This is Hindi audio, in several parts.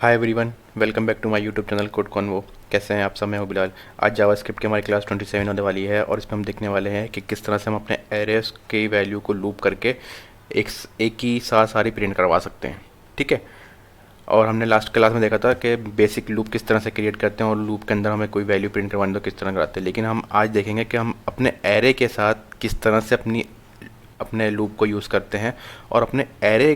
Hi everyone, welcome back to my YouTube channel code convo. कैसे हैं आप सब? मैं हूं बिलाल। आज जावास्क्रिप्ट की हमारी क्लास 27 होने वाली है और इसमें हम देखने वाले हैं कि किस तरह से हम अपने एरेस की वैल्यू को लूप करके एक ही साथ सारी प्रिंट करवा सकते हैं। ठीक है। और हमने लास्ट क्लास में देखा था कि बेसिक लूप किस तरह से क्रिएट करते हैं और लूप के अंदर हमें कोई वैल्यू प्रिंट करवानी तो किस तरह कराते हैं। लेकिन हम आज देखेंगे कि हम अपने एरे के साथ किस तरह से अपने लूप को यूज़ करते हैं और अपने एरे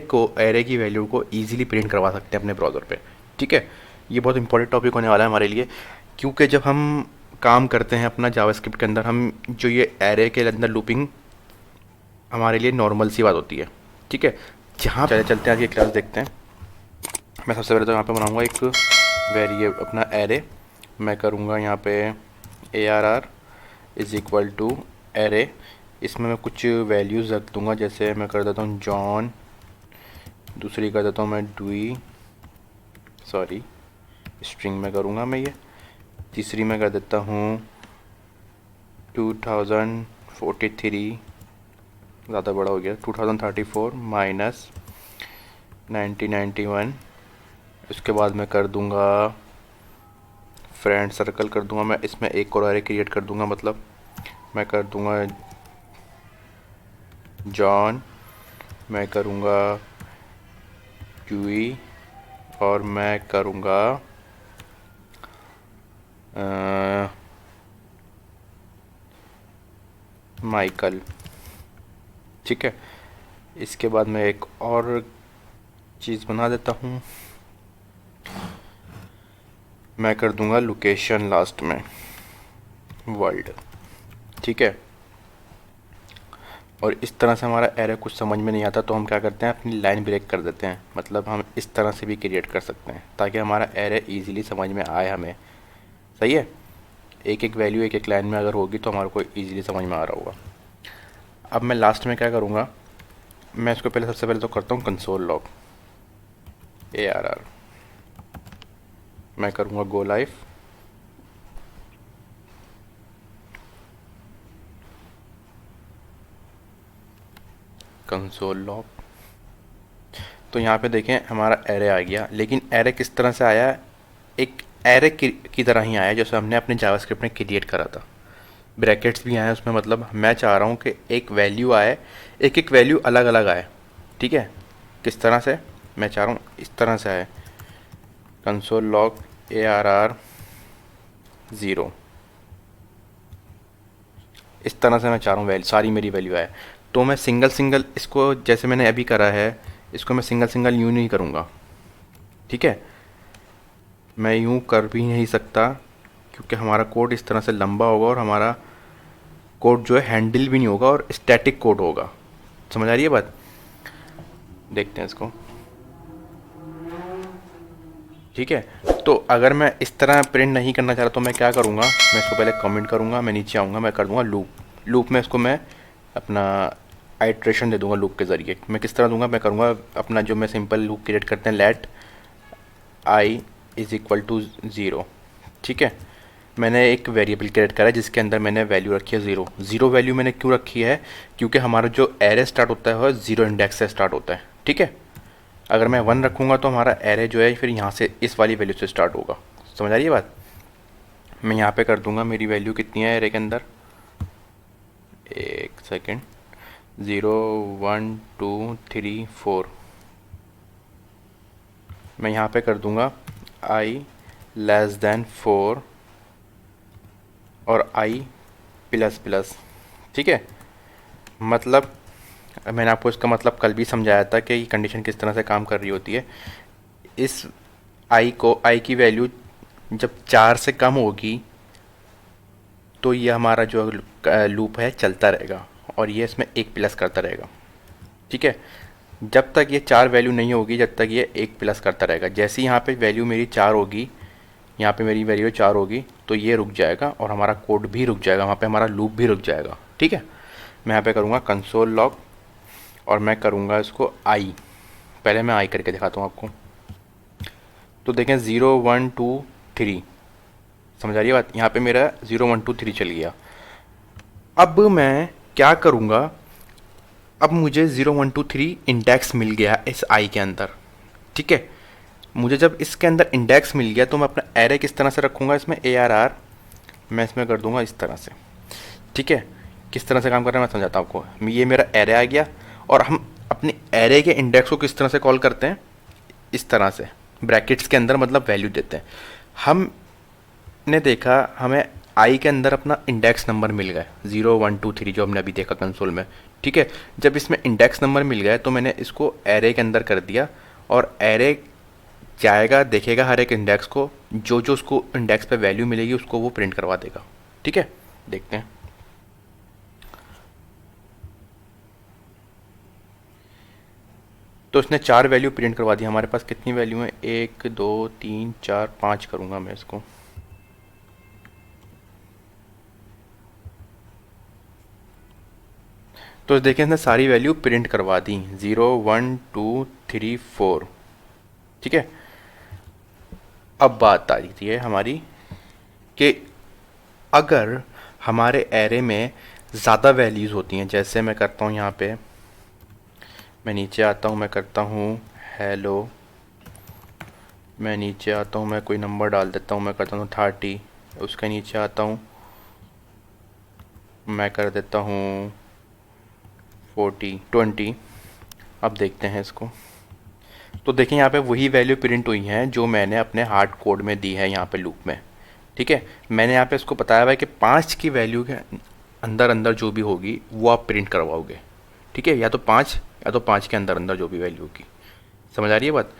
की वैल्यू को ईजिली प्रिंट करवा सकते हैं अपने ब्राउज़र पे। ठीक है। ये बहुत इंपॉर्टेंट टॉपिक होने वाला है हमारे लिए, क्योंकि जब हम काम करते हैं अपना जावास्क्रिप्ट के अंदर, हम जो ये एरे के अंदर लूपिंग हमारे लिए नॉर्मल सी बात होती है। ठीक है। जहाँ चले चलते हैं आज की क्लास देखते हैं। मैं सबसे पहले तो यहाँ पे बनाऊँगा एक वेरिएबल अपना एरे। मैं करूँगा यहाँ पे ARR is equal to array. इसमें मैं कुछ वैल्यूज़ रख दूँगा, जैसे मैं कर देता हूँ जॉन, दूसरी कर देता हूँ मैं डुई, सॉरी स्ट्रिंग में करूँगा मैं ये, तीसरी में कर देता हूँ 2043, ज़्यादा बड़ा हो गया, 2034 माइनस 1991। उसके बाद मैं कर दूँगा फ्रेंड सर्कल कर दूँगा मैं, इसमें एक और एरे क्रिएट कर दूँगा, मतलब मैं कर दूँगा जॉन, मैं करूँगा क्यूई और मैं करूँगा माइकल। ठीक है। इसके बाद मैं एक और चीज़ बना देता हूँ, मैं कर दूँगा लोकेशन लास्ट में, वर्ल्ड। ठीक है। और इस तरह से हमारा एरे कुछ समझ में नहीं आता तो हम क्या करते हैं, अपनी लाइन ब्रेक कर देते हैं। मतलब हम इस तरह से भी क्रिएट कर सकते हैं ताकि हमारा एरे इजीली समझ में आए हमें। सही है। एक एक वैल्यू एक एक लाइन में अगर होगी तो हमारे को इजीली समझ में आ रहा होगा। अब मैं लास्ट में क्या करूँगा, मैं इसको पहले सबसे पहले तो करता हूँ कंसोल लॉग ARR, मैं करूँगा गो लाइव। कंसोल लॉग, तो यहाँ पे देखें हमारा एरे आ गया। लेकिन एरे किस तरह से आया, एक एरे की तरह ही आया जैसे हमने अपने जावास्क्रिप्ट में क्रिएट करा था। ब्रैकेट्स भी आए उसमें, मतलब मैं चाह रहा हूँ कि एक वैल्यू आए, एक एक वैल्यू अलग अलग आए। ठीक है। किस तरह से मैं चाह रहा हूँ, इस तरह से आए, कंसोल लॉग ARR 0, इस तरह से मैं चाह रहा हूँ वैल्यू सारी मेरी वैल्यू आए। तो मैं सिंगल सिंगल इसको, जैसे मैंने अभी करा है, इसको मैं सिंगल सिंगल यूँ नहीं करूँगा। ठीक है। मैं यूँ कर भी नहीं सकता क्योंकि हमारा कोड इस तरह से लंबा होगा और हमारा कोड जो है हैंडल भी नहीं होगा और स्टैटिक कोड होगा। समझ आ रही है बात? देखते हैं इसको। ठीक है। तो अगर मैं इस तरह प्रिंट नहीं करना चाह रहा तो मैं क्या करूँगा, मैं इसको पहले कमेंट करूँगा, मैं नीचे आऊँगा, मैं कर दूँगा लूप। लूप में इसको मैं अपना आइट्रेशन दे दूँगा लूप के ज़रिए। मैं किस तरह दूँगा, मैं करूँगा अपना जो मैं सिंपल लूप क्रिएट करते हैं, let I is equal to 0। ठीक है। मैंने एक वेरिएबल क्रिएट करा है जिसके अंदर मैंने वैल्यू रखी है 0। 0 वैल्यू मैंने क्यों रखी है, क्योंकि हमारा जो एरे स्टार्ट होता है वह 0 इंडेक्स से स्टार्ट होता है। ठीक है। अगर मैं 1 रखूँगा तो हमारा एरे जो है फिर यहाँ से इस वाली वैल्यू से स्टार्ट होगा। समझ आ रही है बात? मैं यहाँ पे कर दूँगा, मेरी वैल्यू कितनी है एरे के अंदर, एक सेकेंड, 0 1 2 3 4। मैं यहाँ पे कर दूँगा आई लेस देन 4 और आई प्लस प्लस। ठीक है। मतलब मैंने आपको इसका मतलब कल भी समझाया था कि ये कंडीशन किस तरह से काम कर रही होती है। इस आई की वैल्यू जब 4 से कम होगी तो ये हमारा जो लूप है चलता रहेगा और ये इसमें एक प्लस करता रहेगा। ठीक है। जब तक ये 4 वैल्यू नहीं होगी जब तक ये एक प्लस करता रहेगा। जैसे ही यहाँ पे वैल्यू मेरी 4 होगी, यहाँ पे मेरी वैल्यू 4 होगी तो ये रुक जाएगा और हमारा कोड भी रुक जाएगा, वहाँ पे हमारा लूप भी रुक जाएगा। ठीक है। मैं यहाँ पे करूँगा कंसोल लॉग और मैं करूँगा इसको आई। पहले मैं आई करके दिखाता हूँ आपको। तो देखें 0 1 2 3, समझ आ रही है बात? यहाँ पे मेरा 0 1 2 3 चल गया। अब मैं क्या करूँगा, अब मुझे 0 1 2 3 इंडेक्स मिल गया इस आई के अंदर। ठीक है। मुझे जब इसके अंदर इंडेक्स मिल गया तो मैं अपना एरे किस तरह से रखूँगा इसमें, ARR मैं इसमें कर दूंगा इस तरह से। ठीक है, किस तरह से काम कर रहा है मैं समझाता हूँ आपको। ये मेरा एरे आ गया और हम अपने एरे के इंडेक्स को किस तरह से कॉल करते हैं, इस तरह से ब्रैकेट्स के अंदर मतलब वैल्यू देते हैं। हमने देखा हमें आई के अंदर अपना इंडेक्स नंबर मिल गया 0 1 2 3 जो हमने अभी देखा कंसोल में। ठीक है, जब इसमें इंडेक्स नंबर मिल गया तो मैंने इसको एरे के अंदर कर दिया और एरे जाएगा देखेगा हर एक इंडेक्स को, जो जो उसको इंडेक्स पे वैल्यू मिलेगी उसको वो प्रिंट करवा देगा। ठीक है, देखते हैं। तो इसने 4 वैल्यू प्रिंट करवा दी। हमारे पास कितनी वैल्यू है, 1 2 3 4 5 करूँगा मैं इसको। तो देखें इसने सारी वैल्यू प्रिंट करवा दी 0 1 2 3 4। ठीक है, अब बात आ रही है हमारी कि अगर हमारे एरे में ज़्यादा वैल्यूज़ होती हैं, जैसे मैं करता हूँ यहाँ पे, मैं नीचे आता हूँ, मैं करता हूँ हेलो, मैं नीचे आता हूँ, मैं कोई नंबर डाल देता हूँ, मैं करता हूँ 30, उसके नीचे आता हूँ, मैं कर देता हूँ 40 20। अब देखते हैं इसको, तो देखें यहाँ पे वही वैल्यू प्रिंट हुई हैं जो मैंने अपने हार्ड कोड में दी है यहाँ पे लूप में। ठीक है, मैंने यहाँ पे इसको बताया हुआ है कि 5 की वैल्यू के अंदर अंदर जो भी होगी वो आप प्रिंट करवाओगे। ठीक है, या तो 5 के अंदर अंदर जो भी वैल्यू होगी। समझ आ रही है बात।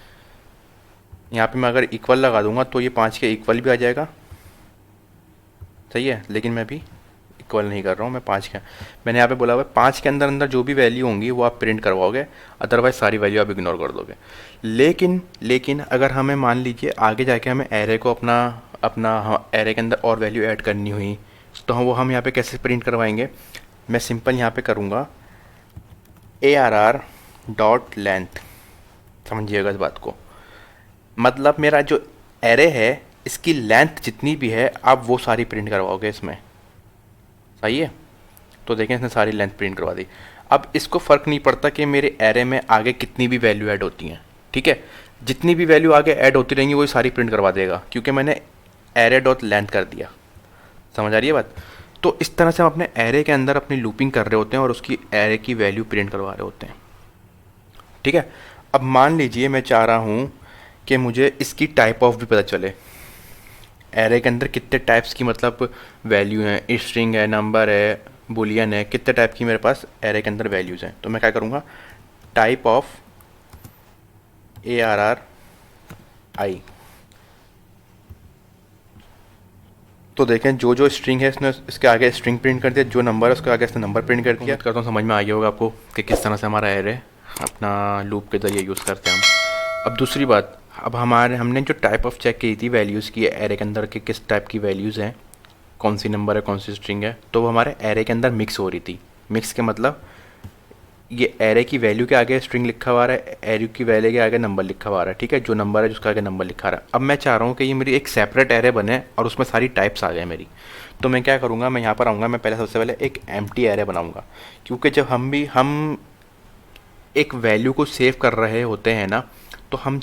यहाँ पे मैं अगर इक्वल लगा दूंगा तो ये 5 के इक्वल भी आ जाएगा, सही है, लेकिन मैं भी इक्वल नहीं कर रहा हूँ, मैं 5 का मैंने यहाँ पे बोला हुआ है 5 के अंदर अंदर जो भी वैल्यू होंगी वो आप प्रिंट करवाओगे, अदरवाइज सारी वैल्यू आप इग्नोर कर दोगे। लेकिन अगर हमें मान लीजिए आगे जाके हमें एरे को अपना अपना एरे के अंदर और वैल्यू ऐड करनी हुई तो हम यहाँ पे कैसे प्रिंट करवाएंगे। मैं सिंपल यहाँ पे करूँगा ARR डॉट लेंथ, समझिएगा इस बात को। मतलब मेरा जो एरे है इसकी लेंथ जितनी भी है आप वो सारी प्रिंट करवाओगे इसमें, सही है। तो देखें इसने सारी लेंथ प्रिंट करवा दी। अब इसको फ़र्क नहीं पड़ता कि मेरे एरे में आगे कितनी भी वैल्यू ऐड होती हैं। ठीक है, जितनी भी वैल्यू आगे ऐड होती रहेंगी वो सारी प्रिंट करवा देगा क्योंकि मैंने एरे डॉट लेंथ कर दिया। समझ आ रही है बात। तो इस तरह से हम अपने एरे के अंदर अपनी लूपिंग कर रहे होते हैं और उसकी एरे की वैल्यू प्रिंट करवा रहे होते हैं। ठीक है, अब मान लीजिए मैं चाह रहा हूँ कि मुझे इसकी टाइप ऑफ भी पता चले, एरे के अंदर कितने टाइप्स की मतलब वैल्यू हैं, स्ट्रिंग है, नंबर है, बुलियन है, कितने टाइप की मेरे पास एरे के अंदर वैल्यूज़ हैं। तो मैं क्या करूँगा, टाइप ऑफ ARR आई। तो देखें जो जो स्ट्रिंग है इसने इसके आगे स्ट्रिंग प्रिंट कर दिया, जो नंबर है उसके आगे इसने नंबर प्रिंट कर दिया। करता हूँ समझ में आ गया होगा आपको कि किस तरह से हमारा एरे अपना लूप के ज़रिए यूज़ करते हैं हम। अब दूसरी बात, अब हमने जो टाइप ऑफ चेक की थी वैल्यूज़ की, एरे के अंदर के किस टाइप की वैल्यूज़ हैं, कौन सी नंबर है कौन सी स्ट्रिंग है, तो वो हमारे एरे के अंदर मिक्स हो रही थी। मिक्स के मतलब ये एरे की वैल्यू के आगे स्ट्रिंग लिखा हुआ है, एरे की वैल्यू के आगे नंबर लिखा हुआ है। ठीक है, जो नंबर है जिसका आगे नंबर लिखा रहा है। अब मैं चाह रहा हूँ कि ये मेरी एक सेपरेट एरे बने और उसमें सारी टाइप्स आ जाए मेरी। तो मैं क्या करूँगा, मैं यहाँ पर आऊँगा, मैं पहले सबसे पहले एक एम्प्टी एरे बनाऊँगा, क्योंकि जब हम एक वैल्यू को सेव कर रहे होते हैं ना, तो हम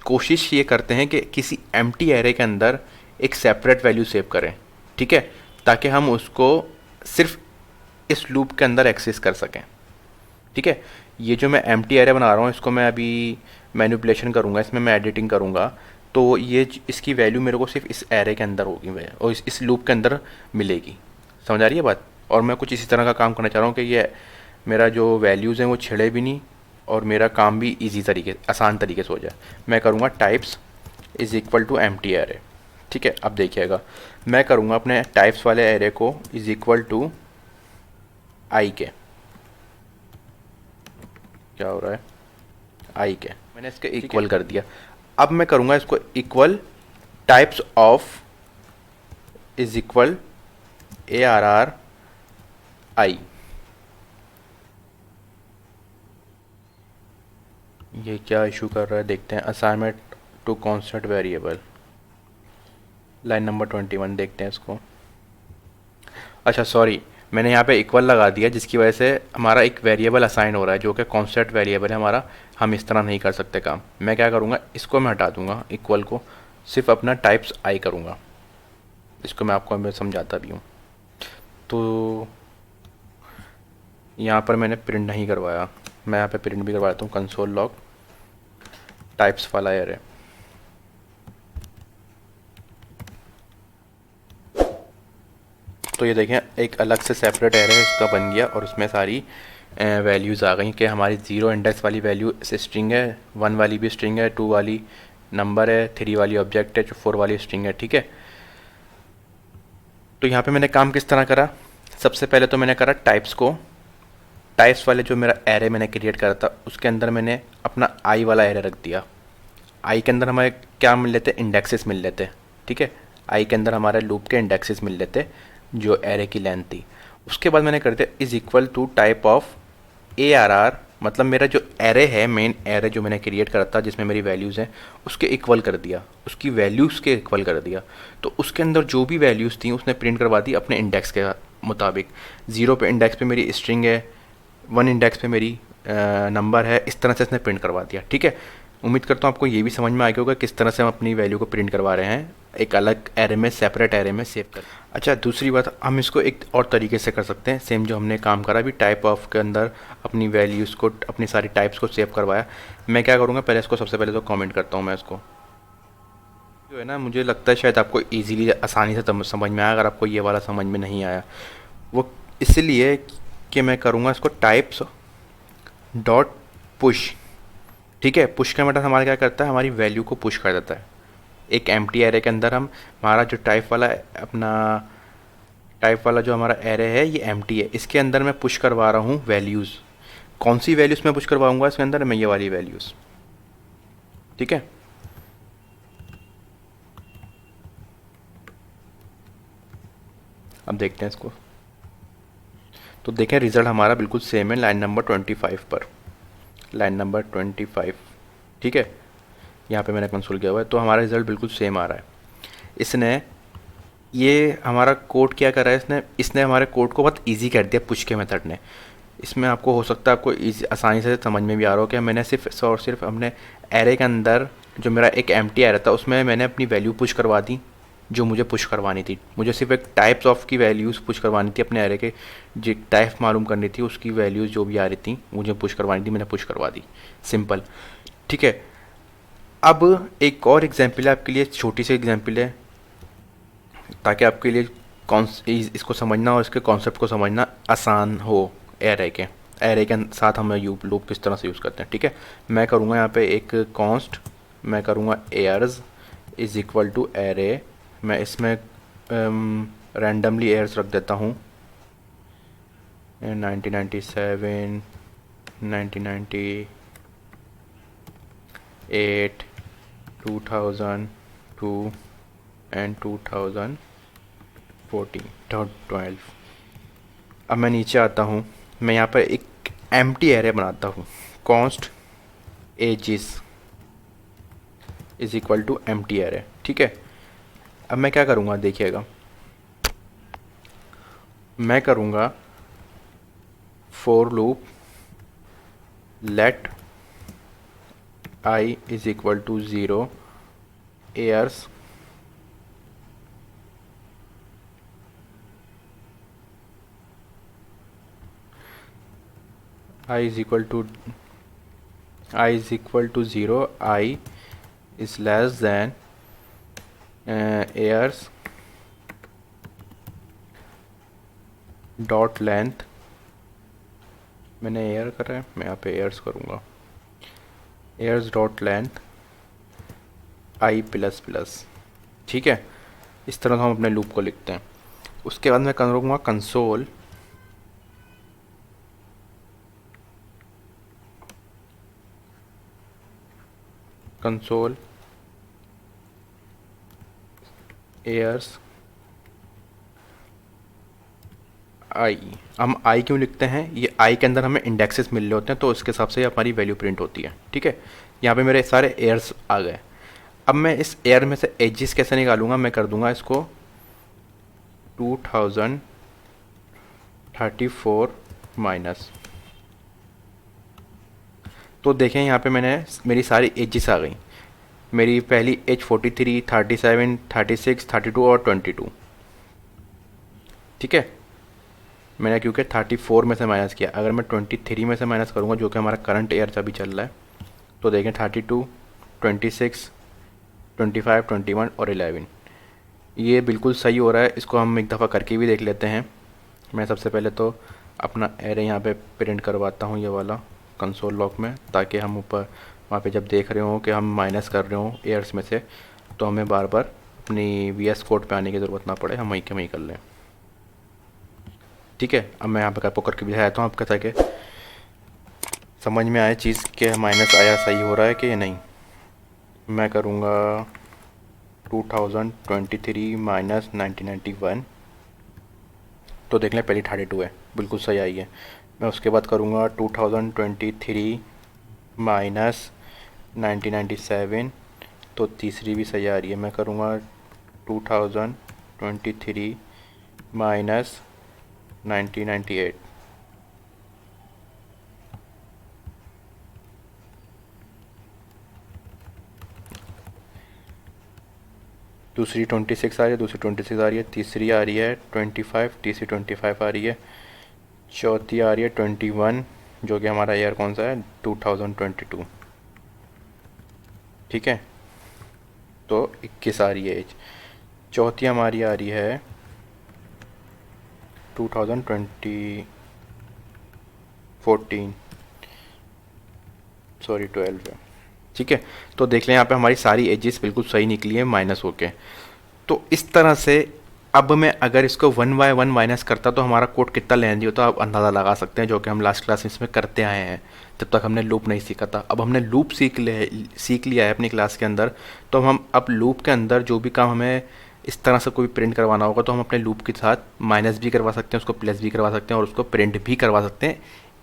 कोशिश ये करते हैं कि किसी एम्प्टी एरे के अंदर एक सेपरेट वैल्यू सेव करें। ठीक है, ताकि हम उसको सिर्फ इस लूप के अंदर एक्सेस कर सकें। ठीक है, ये जो मैं एम्प्टी एरे बना रहा हूँ इसको मैं अभी मैनिपुलेशन करूँगा, इसमें मैं एडिटिंग करूँगा, तो ये इसकी वैल्यू मेरे को सिर्फ इस एरे के अंदर होगी और इस लूप के अंदर मिलेगी। समझ आ रही है बात। और मैं कुछ इसी तरह का काम करना चाह रहा हूँ कि ये मेरा जो वैल्यूज़ हैं वो छिड़े भी नहीं और मेरा काम भी आसान तरीके से हो जाए। मैं करूँगा types is equal to empty array. ठीक है, अब देखिएगा मैं करूँगा अपने टाइप्स वाले एरे को इज़ इक्वल टू आई के, क्या हो रहा है, आई के मैंने इसके इक्वल कर दिया। अब मैं करूँगा इसको equal types of is equal ARR आई। ये क्या इशू कर रहा है देखते हैं। Assignment to constant variable, line number 21 देखते हैं इसको। अच्छा सॉरी, मैंने यहाँ पे इक्वल लगा दिया, जिसकी वजह से हमारा एक वेरिएबल असाइन हो रहा है जो कि कॉन्स्टेंट वेरिएबल है हमारा। हम इस तरह नहीं कर सकते काम। मैं क्या करूँगा, इसको मैं हटा दूँगा, इक्वल को सिर्फ अपना टाइप्स आई करूँगा। इसको मैं आपको मैं समझाता भी हूँ। तो यहाँ पर मैंने प्रिंट नहीं करवाया, मैं यहाँ पे प्रिंट भी करवाता हूँ, कंसोल लॉग टाइप्स वाला एरे। तो ये देखें एक अलग से सेपरेट एरे इसका बन गया और उसमें सारी वैल्यूज़ आ गई कि हमारी 0 इंडेक्स वाली वैल्यू स्ट्रिंग है, 1 वाली भी स्ट्रिंग है, 2 वाली नंबर है, 3 वाली ऑब्जेक्ट है, 4 वाली स्ट्रिंग है। ठीक है, तो यहाँ पे मैंने काम किस तरह करा। सबसे पहले तो मैंने करा टाइप्स को, टाइप्स वाले जो मेरा एरे मैंने क्रिएट करा था उसके अंदर मैंने अपना आई वाला एरे रख दिया। आई के अंदर हमें क्या मिल लेते, इंडेक्सेस मिल लेते। ठीक है, आई के अंदर हमारे लूप के इंडेक्सेस मिल लेते जो एरे की लेंथ थी। उसके बाद मैंने कर दिया is equal to type of ARR, मतलब मेरा जो एरे है, मेन एरे जो मैंने क्रिएट करा था जिसमें मेरी वैल्यूज़ हैं उसके इक्वल कर दिया, उसकी वैल्यूज़ के इक्वल कर दिया। तो उसके अंदर जो भी वैल्यूज़ थी उसने प्रिंट करवा दी अपने इंडेक्स के मुताबिक। 0 पे इंडेक्स पे मेरी स्ट्रिंग है, 1 इंडेक्स पे मेरी नंबर है, इस तरह से इसने प्रिंट करवा दिया। ठीक है, उम्मीद करता हूँ आपको ये भी समझ में आ गया होगा किस तरह से हम अपनी वैल्यू को प्रिंट करवा रहे हैं एक अलग एरे में, सेपरेट एरे में सेव कर। अच्छा, दूसरी बात, हम इसको एक और तरीके से कर सकते हैं, सेम जो हमने काम करा अभी टाइप ऑफ के अंदर अपनी वैल्यूज़ को, अपनी सारी टाइप्स को सेव करवाया। मैं क्या करूँगा, पहले इसको सबसे पहले तो कमेंट करता हूँ मैं इसको, जो है ना, मुझे लगता है शायद आपको ईजीली आसानी से समझ में आया। अगर आपको ये वाला समझ में नहीं आया वो इसलिए कि मैं करूँगा इसको टाइप्स डॉट पुश। ठीक है, पुश का मतलब हमारा क्या करता है, हमारी वैल्यू को पुश कर देता है। एक एम्प्टी एरे के अंदर हम, हमारा जो टाइप वाला अपना टाइप वाला जो हमारा एरे है ये एम्प्टी है, इसके अंदर मैं पुश करवा रहा हूँ वैल्यूज़। कौन सी वैल्यूज़ मैं पुश करवाऊँगा इसके अंदर, मैं ये वाली वैल्यूज़। ठीक है, अब देखते हैं इसको। तो देखें रिज़ल्ट हमारा बिल्कुल सेम है लाइन नंबर 25 पर, लाइन नंबर 25। ठीक है, यहाँ पे मैंने कंसोल किया हुआ है, तो हमारा रिज़ल्ट बिल्कुल सेम आ रहा है। इसने ये हमारा कोड क्या कर रहा है, इसने हमारे कोड को बहुत इजी कर दिया पुश के मेथड ने। इसमें आपको हो सकता है आपको आसानी से समझ में भी आ रहा हो कि मैंने सिर्फ और सिर्फ अपने एरे के अंदर जो मेरा एक एम्प्टी एरे था उसमें मैंने अपनी वैल्यू पुश करवा दी जो मुझे पुश करवानी थी। मुझे सिर्फ एक टाइप्स ऑफ की वैल्यूज़ पुश करवानी थी, अपने एरे के जो टाइप मालूम करनी थी, उसकी वैल्यूज़ जो भी आ रही थी मुझे पुश करवानी थी, मैंने पुश करवा दी, सिंपल। ठीक है, अब एक और एग्जाम्पल है आपके लिए, छोटी सी एग्जाम्पल है ताकि आपके लिए इसको समझना और इसके कॉन्सेप्ट को समझना आसान हो। एरे के साथ हम लूप किस तरह से यूज़ करते हैं। ठीक है, मैं करूँगा यहाँ पे एक कॉन्स्ट, मैं करूँगा arrs is equal to array, मैं इसमें रैंडमली एयर्स रख देता हूँ 1997, 1998, 2002 एंड 2012। अब मैं नीचे आता हूँ, मैं यहाँ पर एक एम्प्टी एरे बनाता हूँ, const ages is equal to empty array. ठीक है, अब मैं क्या करूँगा देखिएगा, मैं करूँगा for loop let I is equal to 0 arrs I is equal to 0, I is less than airs dot length, मैंने एयर कर रहा है, मैं यहाँ पे एयर्स करूँगा, एयर्स डॉट लेंथ आई प्लस प्लस। ठीक है, इस तरह से हम अपने लूप को लिखते हैं। उसके बाद मैं करूँगा कंसोल एयर्स आई। हम आई क्यों लिखते हैं, ये आई के अंदर हमें इंडेक्सेस मिल रहे होते हैं तो उसके हिसाब से हमारी वैल्यू प्रिंट होती है। ठीक है, यहाँ पे मेरे सारे एयर्स आ गए। अब मैं इस एयर में से एजिस कैसे निकालूंगा, मैं कर दूंगा इसको 2000 34 माइनस, तो देखें यहाँ पे मैंने मेरी सारी एजेस आ गई। मेरी पहली एज 43, 37, 36, 32 और 22। ठीक है, मैंने क्योंकि 34 में से माइनस किया, अगर मैं 23 में से माइनस करूँगा जो कि हमारा करंट ईयर अभी चल रहा है, तो देखें 32, 26, 25, 21 और 11, ये बिल्कुल सही हो रहा है। इसको हम एक दफ़ा करके भी देख लेते हैं। मैं सबसे पहले तो अपना एरे यहाँ पे प्रिंट करवाता हूँ ये वाला कंसोल लॉग में, ताकि हम ऊपर वहाँ पे जब देख रहे हों कि हम माइनस कर रहे हों एयर्स में से, तो हमें बार बार अपनी VS कोड पे आने की ज़रूरत ना पड़े, हम वहीं के वहीं कर लें। ठीक है, अब मैं यहाँ पे आपको करके भी दिखाता हूँ आपका, ताकि समझ में आए चीज़ कि माइनस आया सही हो रहा है कि नहीं। मैं करूँगा 2023 माइनस 1991, तो देख लें पहली 32 है, बिल्कुल सही आई है। मैं उसके बाद करूँगा 2023 माइनस 1997, तो तीसरी भी सही आ रही है। मैं करूँगा 2023 माइनस 1998, दूसरी 26 आ रही है, दूसरी 26 आ रही है, तीसरी आ रही है 25, तीसरी 25 आ रही है, चौथी आ रही है 21, जो कि हमारा ईयर कौन सा है, 2022। ठीक है, तो 21 आ रही है एज। चौथी हमारी आ रही है 2020 14, सॉरी 12 है। ठीक है, तो देख लें यहाँ पे हमारी सारी एजेस बिल्कुल सही निकली है माइनस होके। तो इस तरह से अब मैं अगर इसको 1 बाय 1 माइनस करता तो हमारा कोड कितना लेंदी होता आप अंदाज़ा लगा सकते हैं, जो कि हम लास्ट क्लास में इसमें करते आए हैं। जब तक हमने लूप नहीं सीखा था, अब हमने लूप सीख लिया है अपनी क्लास के अंदर, तो हम अब लूप के अंदर जो भी काम हमें इस तरह से कोई प्रिंट करवाना होगा, तो हम अपने लूप के साथ माइनस भी करवा सकते हैं, उसको प्लस भी करवा सकते हैं और उसको प्रिंट भी करवा सकते हैं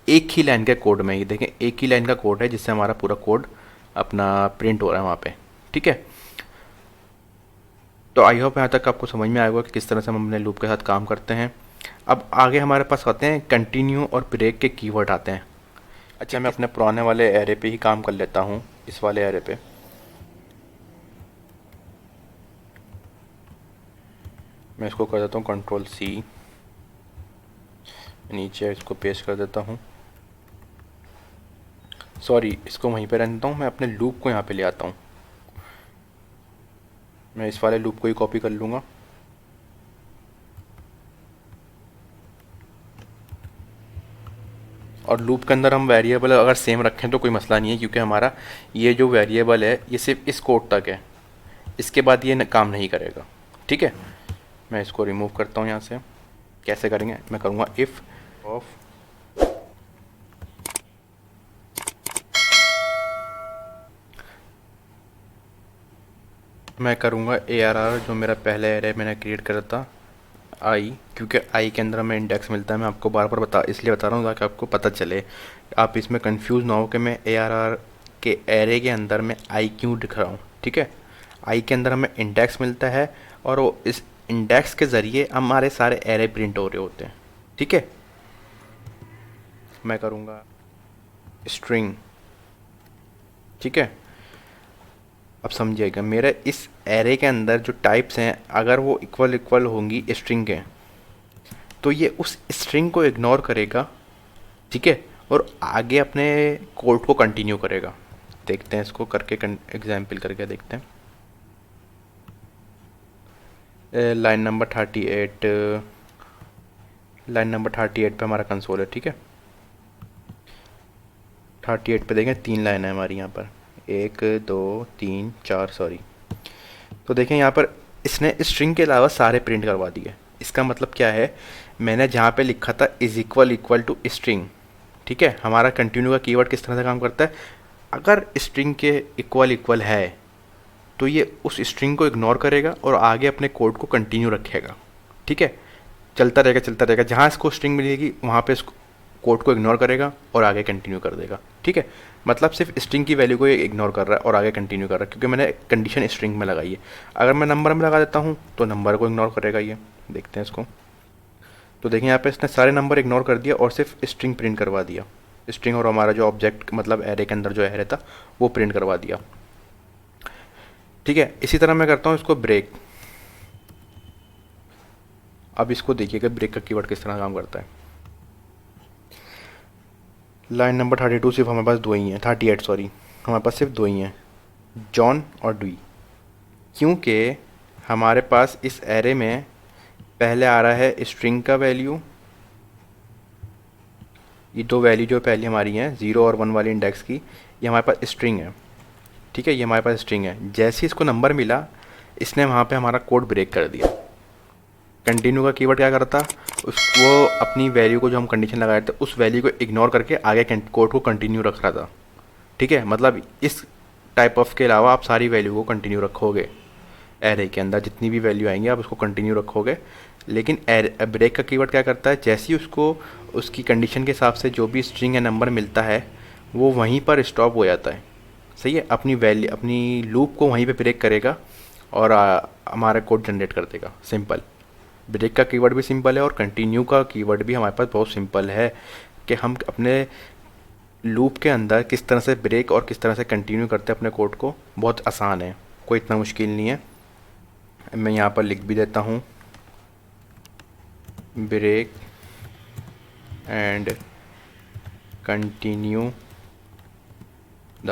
एक ही लाइन के कोड में ही। देखें, एक ही लाइन का कोड है जिससे हमारा पूरा कोड अपना प्रिंट हो रहा है वहाँ पे। ठीक है, तो आई होप यहाँ तक आपको समझ में आएगा कि किस तरह से हम अपने लूप के साथ काम करते हैं। अब आगे हमारे पास आते हैं कंटिन्यू और ब्रेक के कीवर्ड आते हैं। अच्छा, मैं अपने पुराने वाले एरे पे ही काम कर लेता हूँ, इस वाले एरे पे। मैं इसको कर देता हूँ Ctrl+C, नीचे इसको पेस्ट कर देता हूँ, सॉरी इसको वहीं पे रहने देता हूँ, मैं अपने लूप को यहाँ पे ले आता हूँ। मैं इस वाले लूप को ही कॉपी कर लूँगा, और लूप के अंदर हम वेरिएबल अगर सेम रखें तो कोई मसला नहीं है, क्योंकि हमारा ये जो वेरिएबल है ये सिर्फ इस कोड तक है, इसके बाद ये काम नहीं करेगा। ठीक है, मैं इसको रिमूव करता हूँ यहाँ से। कैसे करेंगे, मैं करूँगा इफ़ ऑफ मैं करूँगा ARR, जो मेरा पहले एरे मैंने क्रिएट करा था आई, क्योंकि आई के अंदर हमें इंडेक्स मिलता है। मैं आपको बार बार इसलिए बता रहा हूँ ताकि आपको पता चले, आप इसमें कंफ्यूज ना हो कि मैं ARR के एरे के अंदर मैं आई क्यों दिख रहा हूँ। ठीक है, आई के अंदर हमें इंडेक्स मिलता है और वो इस इंडेक्स के ज़रिए हमारे सारे एरे प्रिंट हो रहे होते हैं। ठीक है, मैं करूँगा स्ट्रिंग। ठीक है, अब समझिएगा, मेरे इस एरे के अंदर जो टाइप्स हैं अगर वो इक्वल इक्वल होंगी स्ट्रिंग के, तो ये उस स्ट्रिंग को इग्नोर करेगा। ठीक है, और आगे अपने कोड को कंटिन्यू करेगा। देखते हैं इसको करके, एग्जाम्पल करके देखते हैं। लाइन नंबर 38, लाइन नंबर 38 पे हमारा कंसोल है। ठीक है, 38 पे देखें 3 लाइन है हमारी यहाँ पर, 1 2 3 4, सॉरी। तो देखें यहाँ पर इसने स्ट्रिंग के अलावा सारे प्रिंट करवा दिए। इसका मतलब क्या है, मैंने जहाँ पे लिखा था is equal equal to string. ठीक है, हमारा कंटिन्यू का कीवर्ड किस तरह से काम करता है, अगर स्ट्रिंग के इक्वल इक्वल है तो ये उस स्ट्रिंग को इग्नोर करेगा और आगे अपने कोड को कंटिन्यू रखेगा। ठीक है, चलता रहेगा चलता रहेगा, जहाँ इसको स्ट्रिंग मिलेगी वहाँ पे इसको कोड को इग्नोर करेगा और आगे कंटिन्यू कर देगा। ठीक है, मतलब सिर्फ स्ट्रिंग की वैल्यू को ये इग्नोर कर रहा है और आगे कंटिन्यू कर रहा है, क्योंकि मैंने कंडीशन स्ट्रिंग में लगाई है। अगर मैं नंबर में लगा देता हूँ तो नंबर को इग्नोर करेगा ये। देखते हैं इसको, तो देखिए यहाँ पे इसने सारे नंबर इग्नोर कर दिया और सिर्फ स्ट्रिंग प्रिंट करवा दिया। स्ट्रिंग और हमारा जो ऑब्जेक्ट मतलब एरे के अंदर जो एरे था वो प्रिंट करवा दिया। ठीक है, इसी तरह मैं करता हूँ इसको ब्रेक। अब इसको देखिएगा ब्रेक का कीवर्ड किस तरह काम करता है। लाइन नंबर 32 सिर्फ हमारे पास दो ही हैं, 38 सॉरी, हमारे पास सिर्फ दो ही हैं, जॉन और डी। क्योंकि हमारे पास इस एरे में पहले आ रहा है स्ट्रिंग का वैल्यू, ये दो वैल्यू जो पहले हमारी हैं 0 और 1 वाली इंडेक्स की, ये हमारे पास स्ट्रिंग है। ठीक है, ये हमारे पास स्ट्रिंग है। जैसे ही इसको नंबर मिला इसने वहाँ पे हमारा कोड ब्रेक कर दिया। कंटिन्यू का कीवर्ड क्या करता, उसको अपनी वैल्यू को जो हम कंडीशन लगाए थे उस वैल्यू को इग्नोर करके आगे कोड को कंटिन्यू रख रहा था। ठीक है, मतलब इस टाइप ऑफ के अलावा आप सारी वैल्यू को कंटिन्यू रखोगे, एरे के अंदर जितनी भी वैल्यू आएंगी आप उसको कंटिन्यू रखोगे। लेकिन ब्रेक का कीवर्ड क्या करता है, जैसे ही उसको उसकी कंडीशन के हिसाब से जो भी स्ट्रिंग या नंबर मिलता है वो वहीं पर स्टॉप हो जाता है। सही है, अपनी वैल्यू अपनी लूप को वहीं पे ब्रेक करेगा और हमारा कोड जनरेट कर देगा। सिंपल, ब्रेक का कीवर्ड भी सिंपल है और कंटिन्यू का कीवर्ड भी हमारे पास बहुत सिंपल है कि हम अपने लूप के अंदर किस तरह से ब्रेक और किस तरह से कंटिन्यू करते हैं अपने कोड को। बहुत आसान है, कोई इतना मुश्किल नहीं है। मैं यहाँ पर लिख भी देता हूँ break and continue the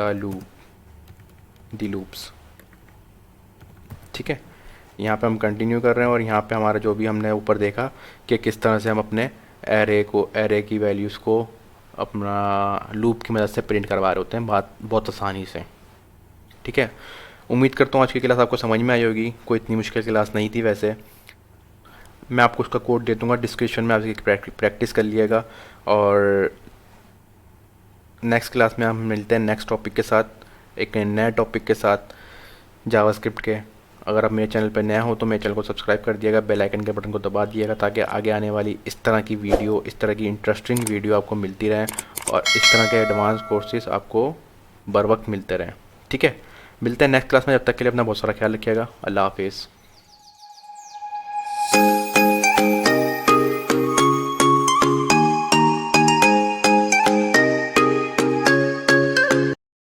loops. ठीक है, यहाँ पे हम कंटिन्यू कर रहे हैं और यहाँ पे हमारा जो भी हमने ऊपर देखा कि किस तरह से हम अपने एरे की वैल्यूज़ को अपना लूप की मदद से प्रिंट करवा रहे होते हैं बहुत आसानी से। ठीक है, उम्मीद करता हूँ आज की क्लास आपको समझ में आई होगी। कोई इतनी मुश्किल क्लास नहीं थी वैसे। मैं आपको उसका कोड दे दूँगा डिस्क्रिप्शन में, आप इसकी प्रैक्टिस कर लिएगा। और नेक्स्ट क्लास में हम मिलते हैं नेक्स्ट टॉपिक के साथ, एक नए टॉपिक के साथ जावास्क्रिप्ट के। अगर आप मेरे चैनल पर नया हो तो मेरे चैनल को सब्सक्राइब कर दिएगा, बेल आइकन के बटन को दबा दिएगा ताकि आगे आने वाली इस तरह की वीडियो, इस तरह की इंटरेस्टिंग वीडियो आपको मिलती रहें और इस तरह के एडवांस कोर्सेज आपको बर वक्त मिलते रहें। ठीक है, मिलते हैं नेक्स्ट क्लास में। जब तक के लिए अपना बहुत सारा ख्याल रखिएगा। अल्लाह हाफिज़।